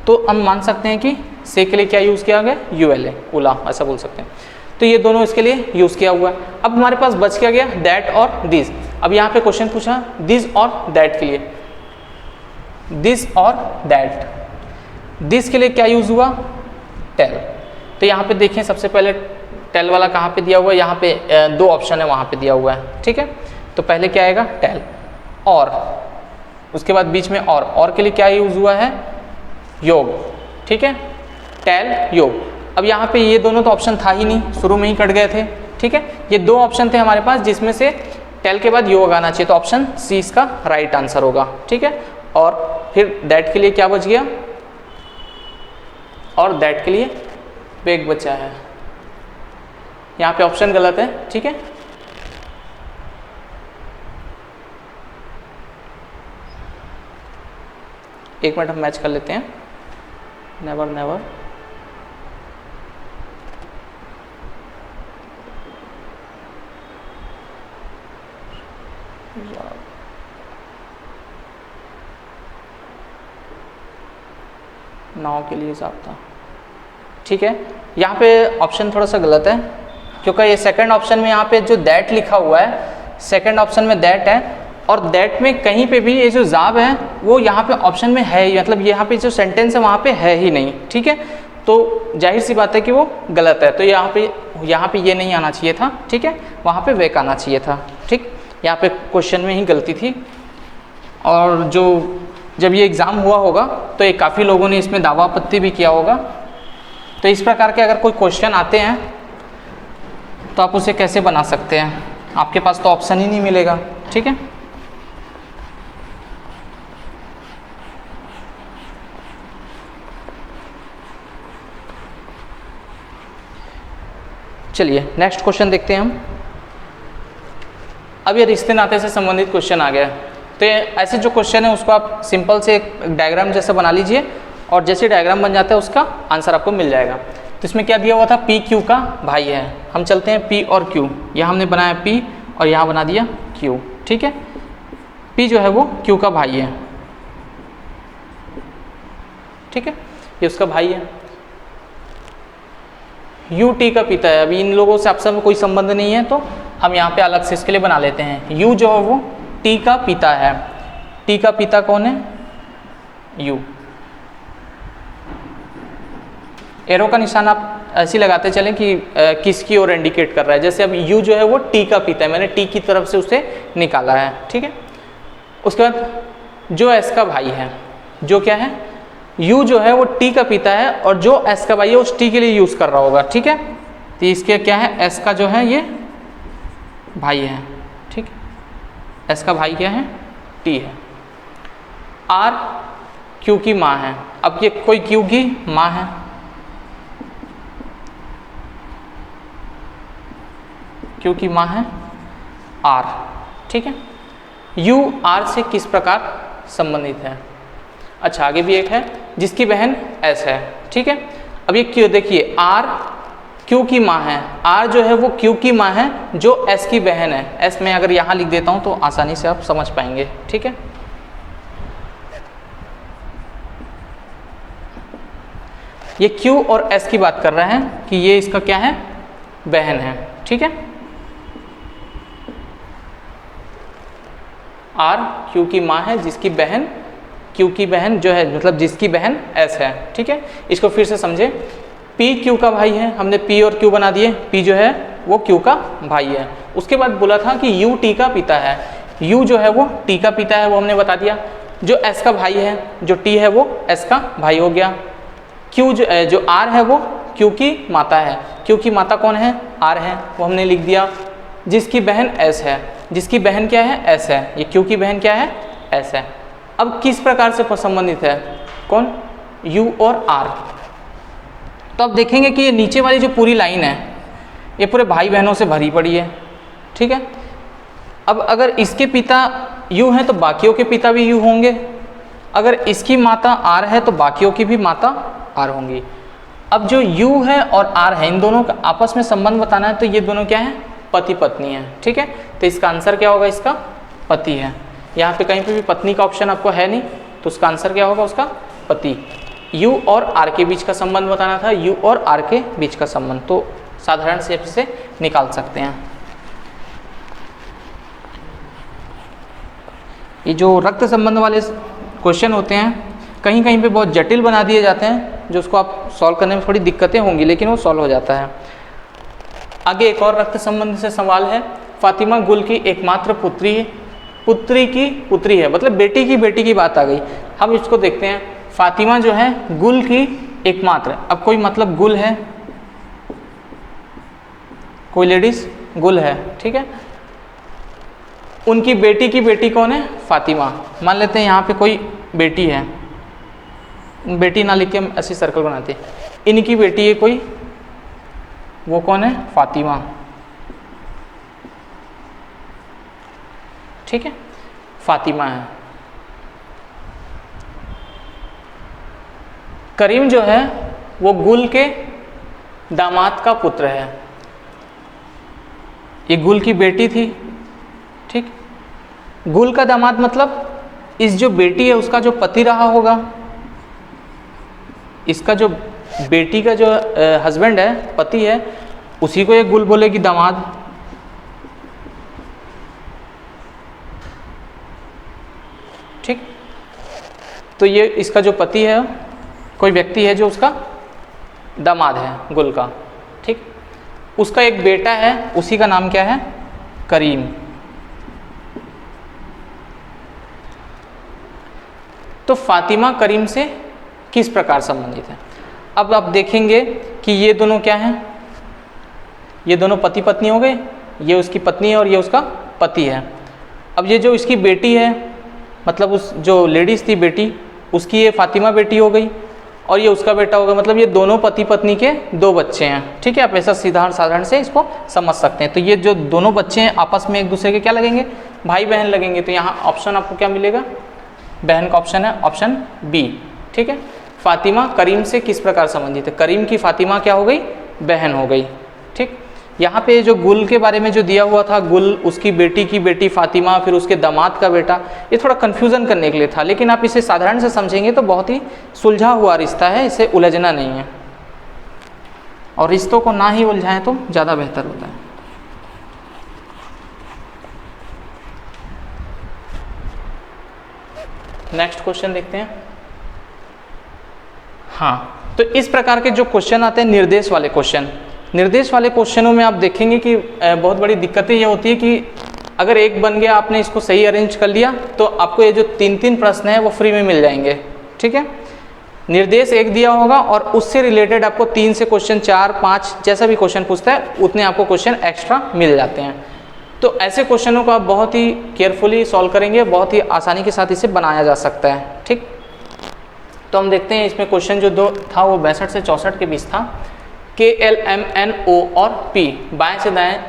तो हम मान सकते हैं कि से के लिए क्या यूज़ किया गया, ULA, उला ऐसा बोल सकते हैं। तो ये दोनों इसके लिए यूज़ किया हुआ है। अब हमारे पास बच क्या गया, दैट और दिस। अब यहाँ पे क्वेश्चन पूछा दिस और दैट के लिए, दिस और दैट। दिस के लिए क्या यूज़ हुआ, टेल। तो यहाँ पे देखें सबसे पहले टेल वाला कहाँ पे दिया हुआ है, यहाँ पे 2 ऑप्शन है वहाँ पे दिया हुआ है, ठीक है। तो पहले क्या आएगा, टेल, और उसके बाद बीच में और के लिए क्या यूज़ हुआ है, योग, ठीक है, टेल योग। अब यहाँ पे ये दोनों तो ऑप्शन था ही नहीं, शुरू में ही कट गए थे, ठीक है। ये 2 ऑप्शन थे हमारे पास जिसमें से टेल के बाद योग आना चाहिए, तो ऑप्शन सी इसका राइट आंसर होगा, ठीक है। और फिर दैट के लिए क्या बच गया, और दैट के लिए बेग बचा है, यहाँ पे ऑप्शन गलत है, ठीक है। एक मिनट हम मैच कर लेते हैं, नेवर नेवर, नाव के लिए जापता, ठीक है। यहाँ पे ऑप्शन थोड़ा सा गलत है, क्योंकि ये सेकंड ऑप्शन में यहाँ पे जो दैट लिखा हुआ है, सेकंड ऑप्शन में दैट है, और दैट में कहीं पे भी ये जो जाब है वो यहाँ पे ऑप्शन में है ही, मतलब यहाँ पे जो सेंटेंस है वहाँ पे है ही नहीं, ठीक है। तो जाहिर सी बात है कि वो गलत है, तो यहाँ पे ये नहीं आना चाहिए था, ठीक है, वहाँ पे वेक आना चाहिए था, ठीक। यहाँ पे क्वेश्चन में ही गलती थी। और जो जब ये एग्ज़ाम हुआ होगा तो ये काफ़ी लोगों ने इसमें दावा आपत्ति भी किया होगा। तो इस प्रकार के अगर कोई क्वेश्चन आते हैं तो आप उसे कैसे बना सकते हैं, आपके पास तो ऑप्शन ही नहीं मिलेगा, ठीक है। चलिए नेक्स्ट क्वेश्चन देखते हैं हम। अब ये रिश्ते नाते से संबंधित क्वेश्चन आ गया है। तो ऐसे जो क्वेश्चन है उसको आप सिंपल से एक डायग्राम जैसा बना लीजिए, और जैसे डायग्राम बन जाता है उसका आंसर आपको मिल जाएगा। तो इसमें क्या दिया हुआ था, पी क्यू का भाई है। हम चलते हैं पी और क्यू, यहाँ हमने बनाया पी और यहाँ बना दिया क्यू, ठीक है। पी जो है वो क्यू का भाई है, ठीक है, ये उसका भाई है। यू टी का पिता है। अभी इन लोगों से आपस में कोई संबंध नहीं है, तो हम यहाँ पे अलग से इसके लिए बना लेते हैं। यू जो है वो टी का पिता है। टी का पिता कौन है, यू। एरो का निशान आप ऐसे लगाते चलें कि किसकी ओर इंडिकेट कर रहा है। जैसे अब यू जो है वो टी का पिता है, मैंने टी की तरफ से उसे निकाला है, ठीक है। उसके बाद जो एस का भाई है, जो क्या है, यू जो है वो टी का पिता है, और जो एस का भाई है उस टी के लिए यूज़ कर रहा होगा, ठीक है। तो इसके क्या है, एस का जो है ये भाई है, ठीक है। एस का भाई क्या है, टी है। आर क्यू की माँ है। अब ये कोई क्यू की माँ है, क्यू की माँ है आर, ठीक है। यू आर से किस प्रकार संबंधित है। अच्छा, आगे भी एक है जिसकी बहन एस है, ठीक है। अब ये क्यू देखिए, आर क्यू की माँ है, आर जो है वो क्यू की माँ है जो एस की बहन है। एस में अगर यहाँ लिख देता हूँ तो आसानी से आप समझ पाएंगे, ठीक है। ये क्यू और एस की बात कर रहे हैं कि ये इसका क्या है, बहन है, ठीक है। आर क्यू की माँ है जिसकी बहन, क्यू की बहन जो है मतलब जिसकी बहन एस है, ठीक है। इसको फिर से समझे, पी क्यू का भाई है, हमने पी और क्यू बना दिए। पी जो है वो क्यू का भाई है। उसके बाद बोला था कि यू टी का पिता है। यू जो है वो टी का पिता है, वो हमने बता दिया। जो एस का भाई है, जो टी है वो एस का भाई हो गया। क्यू जो आर है वो क्यू की माता है। क्यू की माता कौन है, आर है, वो हमने लिख दिया। जिसकी बहन एस है, जिसकी बहन क्या है, एस है। ये क्यू की बहन क्या है, एस है। अब किस प्रकार से संबंधित है, कौन, यू और आर। तो अब देखेंगे कि ये नीचे वाली जो पूरी लाइन है ये पूरे भाई बहनों से भरी पड़ी है, ठीक है। अब अगर इसके पिता यू हैं तो बाकियों के पिता भी यू होंगे। अगर इसकी माता आर है तो बाकियों की भी माता आर होंगी। अब जो यू है और आर है, इन दोनों का आपस में संबंध बताना है, तो ये दोनों क्या है, पति पत्नी है, ठीक है। तो इसका आंसर क्या होगा, इसका पति है। यहाँ पे कहीं पे भी पत्नी का ऑप्शन आपको है नहीं, तो उसका आंसर क्या होगा, उसका पति। यू और आर के बीच का संबंध बताना था, यू और आर के बीच का संबंध, तो साधारण से इसे निकाल सकते हैं। ये जो रक्त संबंध वाले क्वेश्चन होते हैं कहीं कहीं पे बहुत जटिल बना दिए जाते हैं, जो उसको आप सॉल्व करने में थोड़ी दिक्कतें होंगी, लेकिन वो सॉल्व हो जाता है। आगे एक और रक्त संबंध से सवाल है। फातिमा गुल की एकमात्र पुत्री है, पुत्री की पुत्री है, मतलब बेटी की बात आ गई। हम इसको देखते हैं। फातिमा जो है गुल की एकमात्र, अब कोई मतलब गुल है, कोई लेडीज गुल है, ठीक है। उनकी बेटी की बेटी कौन है, फातिमा। मान लेते हैं यहाँ पे कोई बेटी है, बेटी ना लिख के हम ऐसी सर्कल बनाते हैं। इनकी बेटी है कोई, वो कौन है, फातिमा, ठीक है, फातिमा है। करीम जो है वो गुल के दामाद का पुत्र है। ये गुल की बेटी थी, ठीक। गुल का दामाद मतलब इस जो बेटी है उसका जो पति रहा होगा, इसका जो बेटी का जो हस्बैंड है, पति है, उसी को एक गुल बोलेगी दामाद। ठीक, तो ये इसका जो पति है कोई व्यक्ति है जो उसका दामाद है गुल का। ठीक, उसका एक बेटा है, उसी का नाम क्या है? करीम। तो फातिमा करीम से किस प्रकार संबंधित है? अब आप देखेंगे कि ये दोनों क्या हैं? ये दोनों पति पत्नी हो गए, ये उसकी पत्नी है और ये उसका पति है। अब ये जो इसकी बेटी है, मतलब उस जो लेडीज़ थी बेटी, उसकी ये फातिमा बेटी हो गई और ये उसका बेटा होगा, मतलब ये दोनों पति पत्नी के दो बच्चे हैं। ठीक है, आप ऐसा सीधा साधारण से इसको समझ सकते हैं। तो ये जो दोनों बच्चे हैं आपस में एक दूसरे के क्या लगेंगे? भाई बहन लगेंगे। तो यहाँ ऑप्शन आपको क्या मिलेगा? बहन का ऑप्शन है ऑप्शन बी। ठीक है, फातिमा करीम से किस प्रकार संबंधित है? करीम की फातिमा क्या हो गई? बहन हो गई। ठीक, यहाँ पे जो गुल के बारे में जो दिया हुआ था, गुल उसकी बेटी की बेटी फातिमा, फिर उसके दामाद का बेटा, ये थोड़ा कन्फ्यूज़न करने के लिए था, लेकिन आप इसे साधारण से समझेंगे तो बहुत ही सुलझा हुआ रिश्ता है, इसे उलझना नहीं है। और रिश्तों को ना ही उलझाएं तो ज़्यादा बेहतर होता है। नेक्स्ट क्वेश्चन देखते हैं। हाँ, तो इस प्रकार के जो क्वेश्चन आते हैं निर्देश वाले क्वेश्चन, निर्देश वाले क्वेश्चनों में आप देखेंगे कि बहुत बड़ी दिक्कतें ये होती है कि अगर एक बन गया, आपने इसको सही अरेंज कर लिया, तो आपको ये जो 3-3 प्रश्न है वो फ्री में मिल जाएंगे। ठीक है, निर्देश एक दिया होगा और उससे रिलेटेड आपको 3 से क्वेश्चन 4-5 जैसा भी क्वेश्चन पूछता है उतने आपको क्वेश्चन एक्स्ट्रा मिल जाते हैं। तो ऐसे क्वेश्चनों को आप बहुत ही केयरफुली सॉल्व करेंगे, बहुत ही आसानी के साथ इसे बनाया जा सकता है। ठीक, तो हम देखते हैं इसमें क्वेश्चन जो 2 था वो 62 से 64 के बीच था। के, एल, एम, एन, ओ और पी बाएं से दाएं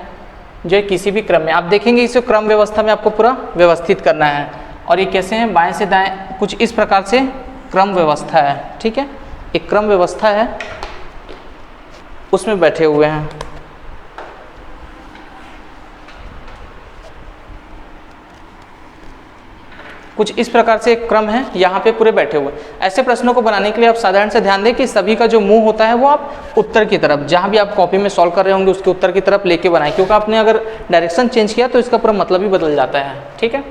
जो है किसी भी क्रम में, आप देखेंगे इसे क्रम व्यवस्था में आपको पूरा व्यवस्थित करना है। और ये कैसे हैं? बाएं से दाएं कुछ इस प्रकार से क्रम व्यवस्था है। ठीक है, एक क्रम व्यवस्था है, उसमें बैठे हुए हैं। कुछ इस प्रकार से एक क्रम है, यहाँ पे पूरे बैठे हुए। ऐसे प्रश्नों को बनाने के लिए आप साधारण से ध्यान दें कि सभी का जो मुंह होता है वो आप उत्तर की तरफ, जहाँ भी आप कॉपी में सॉल्व कर रहे होंगे उसके उत्तर की तरफ लेके बनाएं, क्योंकि आपने अगर डायरेक्शन चेंज किया तो इसका पूरा मतलब ही बदल जाता है। ठीक है,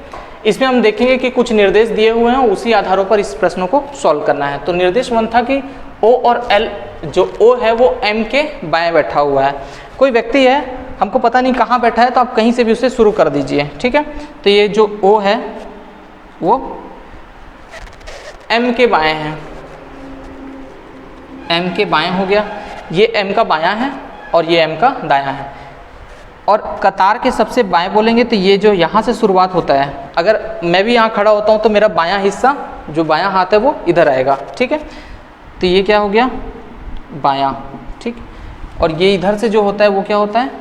इसमें हम देखेंगे कि कुछ निर्देश दिए हुए हैं, उसी आधारों पर इस प्रश्नों को सॉल्व करना है। तो निर्देश 1 था कि ओ और एल, जो ओ है वो एम के बाएँ बैठा हुआ है। कोई व्यक्ति है, हमको पता नहीं कहाँ बैठा है, तो आप कहीं से भी उसे शुरू कर दीजिए। ठीक है, तो ये जो ओ है वो m के बाएं हैं, m के बाएं हो गया, ये m का बायां है और ये m का दायां है। और कतार के सबसे बाएं बोलेंगे तो ये जो यहाँ से शुरुआत होता है, अगर मैं भी यहाँ खड़ा होता हूँ तो मेरा बायां हिस्सा जो बायां हाथ है वो इधर आएगा। ठीक है, तो ये क्या हो गया? बायां। ठीक, और ये इधर से जो होता है वो क्या होता है?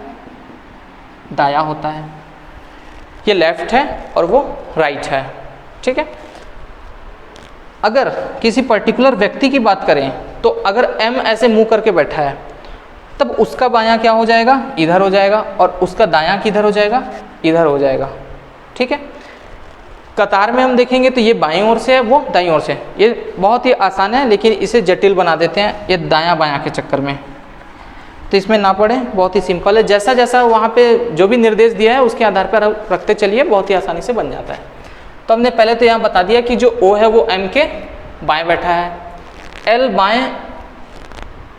दायां होता है। ये लेफ्ट है और वो राइट है। ठीक है, अगर किसी पर्टिकुलर व्यक्ति की बात करें तो अगर m ऐसे मुंह करके बैठा है तब उसका बायां क्या हो जाएगा? इधर हो जाएगा, और उसका दायां किधर हो जाएगा? इधर हो जाएगा। ठीक है, कतार में हम देखेंगे तो ये बाईं ओर से है, वो दाईं ओर से। ये बहुत ही आसान है, लेकिन इसे जटिल बना देते हैं ये दायां बायां के चक्कर में। तो इसमें ना पड़े, बहुत ही सिंपल है। जैसा जैसा वहाँ पे जो भी निर्देश दिया है उसके आधार पर रखते चलिए, बहुत ही आसानी से बन जाता है। तो हमने पहले तो यहाँ बता दिया कि जो O है वो M के बाएं बैठा है, L बाएं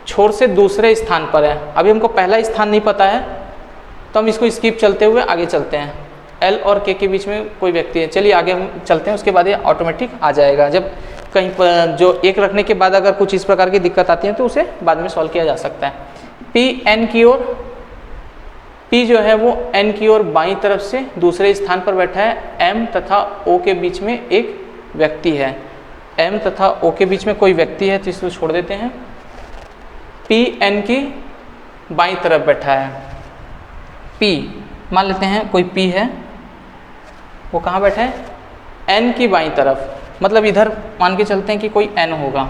छोर से दूसरे स्थान पर है। अभी हमको पहला स्थान नहीं पता है तो हम इसको स्किप चलते हुए आगे चलते हैं। L और K के बीच में कोई व्यक्ति है, चलिए आगे हम चलते हैं, उसके बाद ये ऑटोमेटिक आ जाएगा। जब कहीं पर जो एक रखने के बाद अगर कुछ इस प्रकार की दिक्कत आती है तो उसे बाद में सॉल्व किया जा सकता है। P N की ओर, P जो है वो N की ओर बाईं तरफ से दूसरे स्थान पर बैठा है। M तथा O के बीच में एक व्यक्ति है, M तथा O के बीच में कोई व्यक्ति है तो इसको छोड़ देते हैं। P N की बाईं तरफ बैठा है। P मान लेते हैं कोई P है, वो कहाँ बैठा है? N की बाईं तरफ, मतलब इधर मान के चलते हैं कि कोई N होगा,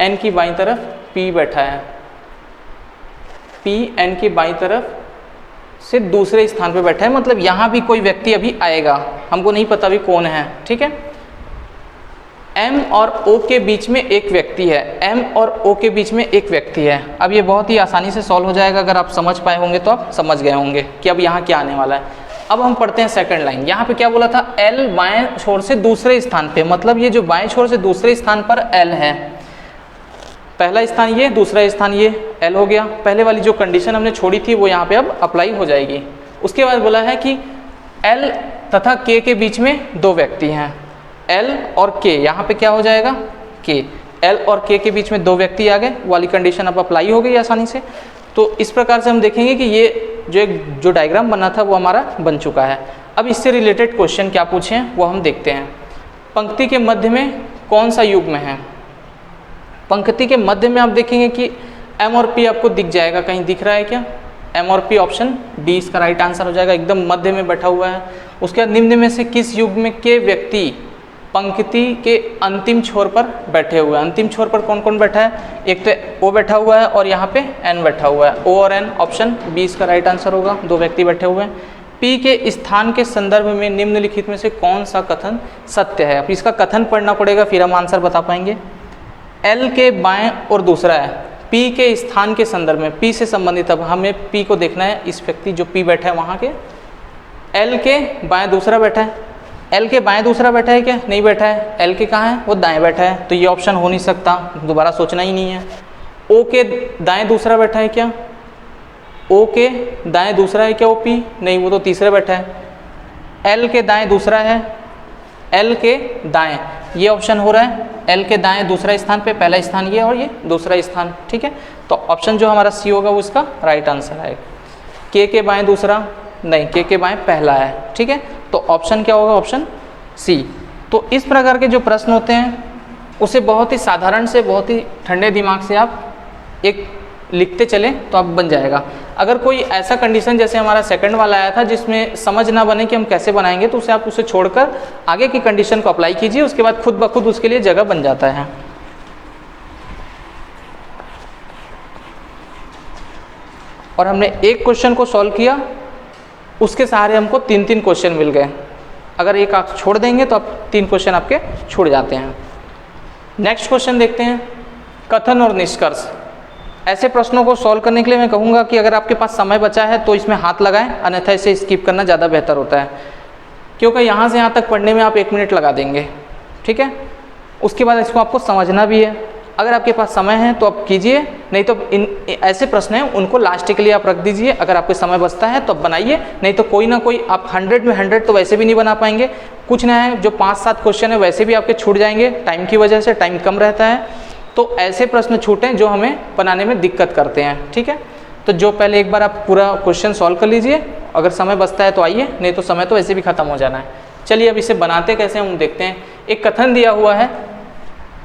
N की बाईं तरफ P बैठा है। P N की बाईं तरफ से दूसरे स्थान पे बैठा है, मतलब यहाँ भी कोई व्यक्ति अभी आएगा, हमको नहीं पता अभी कौन है। ठीक है, M और O के बीच में एक व्यक्ति है, M और O के बीच में एक व्यक्ति है। अब ये बहुत ही आसानी से सॉल्व हो जाएगा, अगर आप समझ पाए होंगे तो आप समझ गए होंगे कि अब यहाँ क्या आने वाला है। अब हम पढ़ते हैं सेकंड लाइन। यहाँ पे क्या बोला था, L बाएं छोर से दूसरे स्थान पे, मतलब ये जो बाएं छोर से दूसरे स्थान पर L है, पहला स्थान ये, दूसरा स्थान ये, L हो गया। पहले वाली जो कंडीशन हमने छोड़ी थी वो यहाँ पे अब अप्लाई हो जाएगी। उसके बाद बोला है कि L तथा K के बीच में दो व्यक्ति हैं, L और K, यहाँ पे क्या हो जाएगा K, L और K के बीच में दो व्यक्ति आ गए, वाली कंडीशन अब अप्लाई हो गई आसानी से। तो इस प्रकार से हम देखेंगे कि ये जो डायग्राम बना था वो हमारा बन चुका है। अब इससे रिलेटेड क्वेश्चन क्या पूछे हैं वो हम देखते हैं। पंक्ति के मध्य में कौन सा युग्म है? पंक्ति के मध्य में आप देखेंगे कि M और P आपको दिख जाएगा, कहीं दिख रहा है क्या? M और P, ऑप्शन डी इसका राइट आंसर हो जाएगा, एकदम मध्य में बैठा हुआ है। उसके बाद निम्न में से किस युग्म के व्यक्ति पंक्ति के अंतिम छोर पर बैठे हुए हैं? अंतिम छोर पर कौन कौन बैठा है? एक तो O बैठा हुआ है और यहाँ पे N बैठा हुआ है, O और N, ऑप्शन बी इसका राइट आंसर होगा, दो व्यक्ति बैठे हुए हैं। P के स्थान के संदर्भ में निम्नलिखित में से कौन सा कथन सत्य है? अब इसका कथन पढ़ना पड़ेगा फिर हम आंसर बता पाएंगे। L के बाएं और दूसरा है, P के स्थान के संदर्भ में, P से संबंधित, अब हमें P को देखना है, इस व्यक्ति जो P बैठा है वहाँ के, L के बाएं दूसरा बैठा है, L के बाएं दूसरा बैठा है क्या? नहीं बैठा है। L के कहाँ है? वो दाएं बैठा है, तो ये ऑप्शन हो नहीं सकता, दोबारा सोचना ही नहीं है। O के दाएं दूसरा बैठा है क्या? O के दाएं दूसरा है क्या OP? नहीं, वो तो तीसरा बैठा है। L के दाएं दूसरा है, L के दाएं, ये ऑप्शन हो रहा है। L के दाएं दूसरा स्थान पे, पहला स्थान ये और ये दूसरा स्थान, ठीक है। तो ऑप्शन जो हमारा सी होगा वो इसका राइट आंसर आएगा। K के बाएं दूसरा नहीं, K के बाएं पहला है, ठीक है। तो ऑप्शन क्या होगा? Option C. तो इस प्रकार के जो प्रश्न होते हैं उसे बहुत ही साधारण से, बहुत ही ठंडे दिमाग से आप एक लिखते चलें तो आप बन जाएगा। अगर कोई ऐसा कंडीशन जैसे हमारा सेकंड वाला आया था जिसमें समझ ना बने कि हम कैसे बनाएंगे, तो उसे आप उसे छोड़कर आगे की कंडीशन को अप्लाई कीजिए, उसके बाद खुद ब खुद उसके लिए जगह बन जाता है। और हमने एक क्वेश्चन को सॉल्व किया, उसके सहारे हमको 3-3 क्वेश्चन मिल गए। अगर एक आप छोड़ देंगे तो आप 3 क्वेश्चन आपके छूट जाते हैं। नेक्स्ट क्वेश्चन देखते हैं, कथन और निष्कर्ष। ऐसे प्रश्नों को सॉल्व करने के लिए मैं कहूँगा कि अगर आपके पास समय बचा है तो इसमें हाथ लगाएं, अन्यथा इसे स्किप करना ज़्यादा बेहतर होता है, क्योंकि यहाँ से यहाँ तक पढ़ने में आप 1 मिनट लगा देंगे, ठीक है। उसके बाद इसको आपको समझना भी है। अगर आपके पास समय है तो आप कीजिए, नहीं तो इन ऐसे प्रश्न हैं उनको लास्ट के लिए आप रख दीजिए। अगर आपको समय बचता है तो आप बनाइए, नहीं तो कोई ना कोई आप 100 में 100 तो वैसे भी नहीं बना पाएंगे। कुछ ना है जो 5-7 क्वेश्चन है वैसे भी आपके छूट जाएंगे, टाइम की वजह से, टाइम कम रहता है। तो ऐसे प्रश्न छूटें जो हमें बनाने में दिक्कत करते हैं, ठीक है। तो जो पहले एक बार आप पूरा क्वेश्चन सॉल्व कर लीजिए, अगर समय बचता है तो आइए, नहीं तो समय तो वैसे भी खत्म हो जाना है। चलिए अब इसे बनाते कैसे हम देखते हैं। एक कथन दिया हुआ है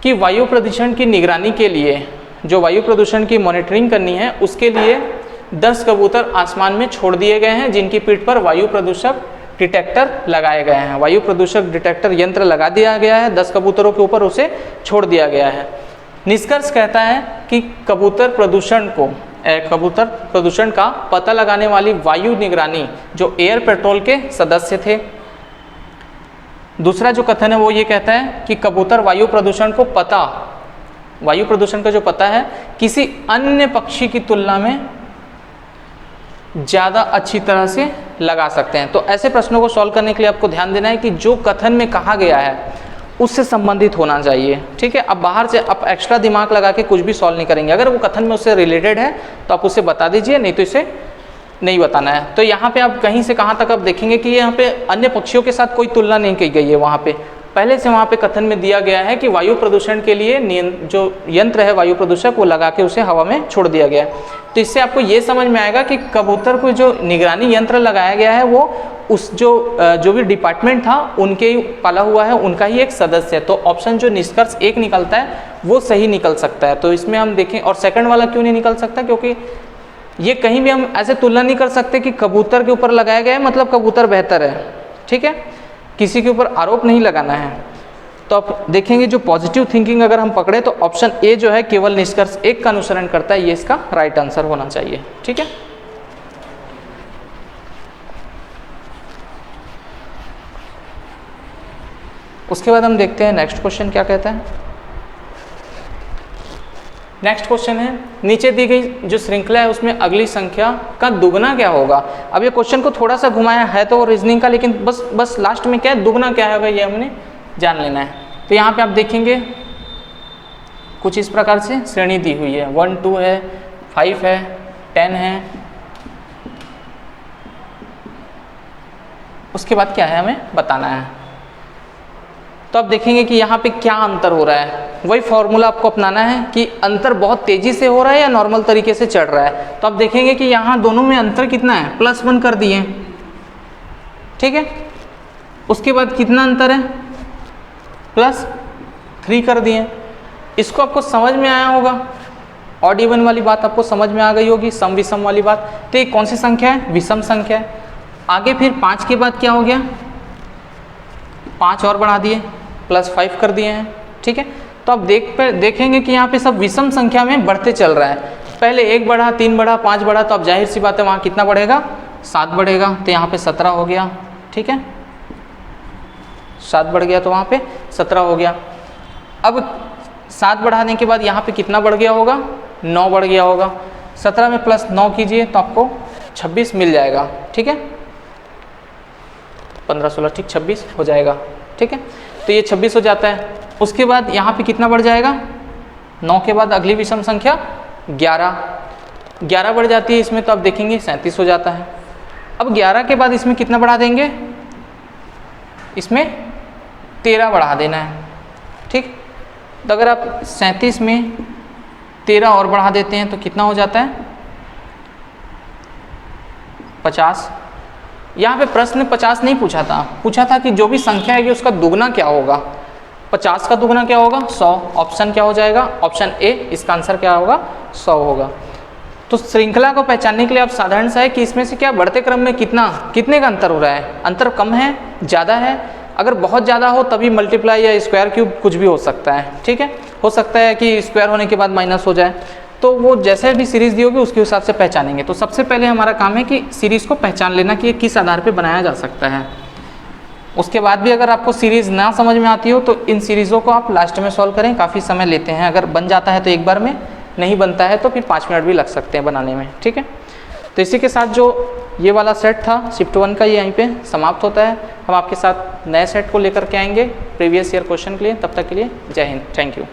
कि वायु प्रदूषण की निगरानी के लिए, जो वायु प्रदूषण की मॉनिटरिंग करनी है उसके लिए 10 कबूतर आसमान में छोड़ दिए गए हैं, जिनकी पीठ पर वायु प्रदूषक डिटेक्टर लगाए गए हैं। वायु प्रदूषक डिटेक्टर यंत्र लगा दिया गया है, 10 कबूतरों के ऊपर उसे छोड़ दिया गया है। निष्कर्ष कहता है कि कबूतर प्रदूषण का पता लगाने वाली वायु निगरानी जो एयर पेट्रोल के सदस्य थे। दूसरा जो कथन है वो ये कहता है कि कबूतर वायु प्रदूषण का जो पता है किसी अन्य पक्षी की तुलना में ज़्यादा अच्छी तरह से लगा सकते हैं। तो ऐसे प्रश्नों को सॉल्व करने के लिए आपको ध्यान देना है कि जो कथन में कहा गया है उससे संबंधित होना चाहिए, ठीक है। अब बाहर से आप एक्स्ट्रा दिमाग लगा के कुछ भी सॉल्व नहीं करेंगे। अगर वो कथन में उससे रिलेटेड है तो आप उसे बता दीजिए, नहीं तो इसे नहीं बताना है। तो यहाँ पे आप कहीं से कहाँ तक आप देखेंगे कि यहाँ पे अन्य पक्षियों के साथ कोई तुलना नहीं की गई है। वहाँ पे पहले से वहाँ पे कथन में दिया गया है कि वायु प्रदूषण के लिए जो यंत्र है वायु प्रदूषक वो लगा के उसे हवा में छोड़ दिया गया है। तो इससे आपको ये समझ में आएगा कि कबूतर को जो निगरानी यंत्र लगाया गया है वो उस जो भी डिपार्टमेंट था उनके ही पाला हुआ है, उनका ही एक सदस्य है। तो ऑप्शन जो निष्कर्ष 1 निकलता है वो सही निकल सकता है। तो इसमें हम देखें, और सेकंड वाला क्यों नहीं निकल सकता, क्योंकि ये कहीं भी हम ऐसे तुलना नहीं कर सकते कि कबूतर के ऊपर लगाया गया है मतलब कबूतर बेहतर है, ठीक है। किसी के ऊपर आरोप नहीं लगाना है। तो आप देखेंगे जो पॉजिटिव थिंकिंग अगर हम पकड़े तो ऑप्शन ए जो है केवल निष्कर्ष 1 का अनुसरण करता है, ये इसका राइट आंसर होना चाहिए, ठीक है। उसके बाद हम देखते हैं नेक्स्ट क्वेश्चन क्या कहता है। नेक्स्ट क्वेश्चन है, नीचे दी गई जो श्रृंखला है उसमें अगली संख्या का दुगना क्या होगा। अब ये क्वेश्चन को थोड़ा सा घुमाया है तो रीजनिंग का, लेकिन बस लास्ट में क्या है, दुगना क्या होगा ये हमने जान लेना है। तो यहाँ पे आप देखेंगे कुछ इस प्रकार से श्रेणी दी हुई है, 1 2 है, 5 है, 10 है। उसके बाद क्या है हमें बताना है। तो आप देखेंगे कि यहाँ पे क्या अंतर हो रहा है, वही फॉर्मूला आपको अपनाना है कि अंतर बहुत तेजी से हो रहा है या नॉर्मल तरीके से चढ़ रहा है। तो आप देखेंगे कि यहाँ दोनों में अंतर कितना है, +1 कर दिए, ठीक है। उसके बाद कितना अंतर है, +3 कर दिए। इसको आपको समझ में आया होगा, ऑड इवन वाली बात आपको समझ में आ गई होगी, सम विषम वाली बात। तो ये कौन सी संख्या है, विषम संख्या है। आगे फिर 5 के बाद क्या हो गया, 5 और बढ़ा दिए, +5 कर दिए हैं, ठीक है। तो आप देखेंगे कि यहाँ पे सब विषम संख्या में बढ़ते चल रहा है। पहले 1 बढ़ा, 3 बढ़ा, 5 बढ़ा, तो अब जाहिर सी बात है वहाँ कितना बढ़ेगा, 7 बढ़ेगा। तो यहाँ पे 17 हो गया, ठीक है, 7 बढ़ गया तो वहाँ पे 17 हो गया। अब 7 बढ़ाने के बाद यहाँ पे कितना बढ़ गया होगा, 9 बढ़ गया होगा। 17 में +9 कीजिए तो आपको 26 मिल जाएगा, ठीक है। 15 16 ठीक 26 हो जाएगा, ठीक है। तो ये 26 हो जाता है। उसके बाद यहाँ पे कितना बढ़ जाएगा, 9 के बाद अगली विषम संख्या 11 बढ़ जाती है इसमें। तो आप देखेंगे 37 हो जाता है। अब 11 के बाद इसमें कितना बढ़ा देंगे, इसमें 13 बढ़ा देना है, ठीक। तो अगर आप 37 में 13 और बढ़ा देते हैं तो कितना हो जाता है, 50। यहाँ पे प्रश्न 50 नहीं पूछा था कि जो भी संख्या है उसका दुगना क्या होगा। 50 का दुगना क्या होगा, 100। ऑप्शन क्या हो जाएगा, ऑप्शन ए, इसका आंसर क्या होगा, 100 होगा। तो श्रृंखला को पहचानने के लिए आप साधारण सा है कि इसमें से क्या बढ़ते क्रम में कितने का अंतर हो रहा है, अंतर कम है, ज़्यादा है। अगर बहुत ज़्यादा हो तभी मल्टीप्लाई या स्क्वायर क्यूब कुछ भी हो सकता है, ठीक है। हो सकता है कि स्क्वायर होने के बाद माइनस हो जाए, तो वो जैसे भी सीरीज़ दी होगी उसके हिसाब से पहचानेंगे। तो सबसे पहले हमारा काम है कि सीरीज़ को पहचान लेना कि ये किस आधार पे बनाया जा सकता है। उसके बाद भी अगर आपको सीरीज़ ना समझ में आती हो तो इन सीरीज़ों को आप लास्ट में सॉल्व करें, काफ़ी समय लेते हैं। अगर बन जाता है तो एक बार में, नहीं बनता है तो फिर 5 मिनट भी लग सकते हैं बनाने में, ठीक है। तो इसी के साथ जो ये वाला सेट था शिफ्ट 1 का, ये यहीं पे समाप्त होता है। हम आपके साथ नए सेट को लेकर के आएंगे प्रीवियस ईयर क्वेश्चन के लिए। तब तक के लिए जय हिंद, थैंक यू।